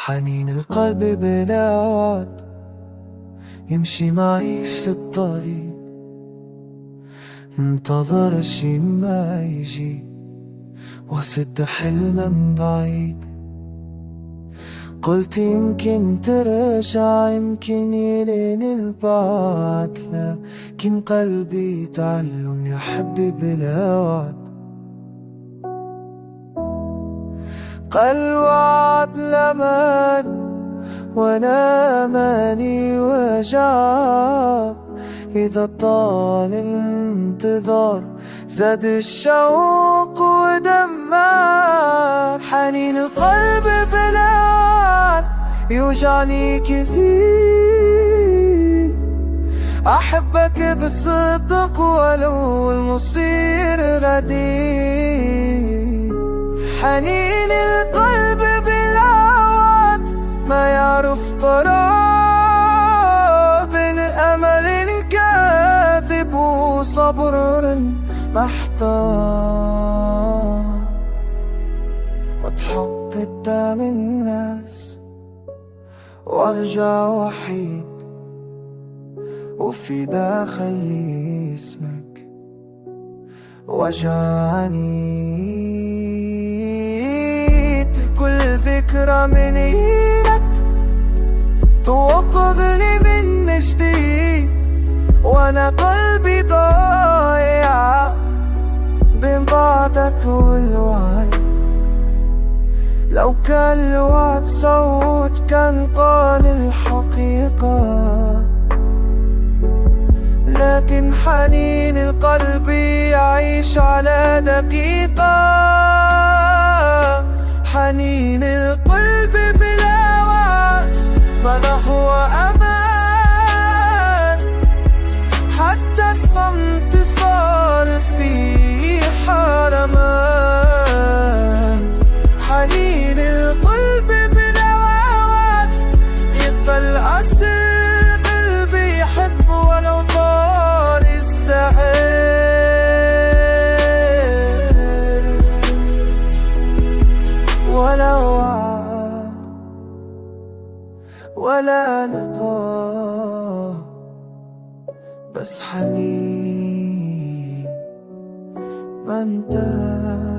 حنين القلب بلا وعد يمشي معي في الطريق، انتظر الشي ما يجي وسد حلمه من بعيد. قلت يمكن ترجع، يمكن يلين البعد، لكن قلبي تعلم يحب بلا وعد. قال وعد لمن وانا ماني وجع، اذا طال الانتظار زاد الشوق ودمار. حنين القلب بلا وعد يوجعني كثير، احبك بالصدق ولو المصير غدير. حنين القلب بلا وعد ما يعرف قرار، بين الأمل الكاذب وصبر محتار. واضحك قدام الناس وارجع وحيد، وفي داخلي اسمك وجعني. كل ذكرى من ايدك توقظ لي من جديد، وانا قلبي ضايع بين بعدك والوعي. لو كان الوعد صوت كان قال الحقيقة، لكن حنين القلب يعيش على دقيقة. حنين القلب بلا وعد فلا هو أمان، حتى الصمت صار فيه حرمان. حنين القلب بلا وعد يضل أسر قلبي يحب ولو طال السعير. ولا وعد ولا لقاء، بس حنين ما انتهى.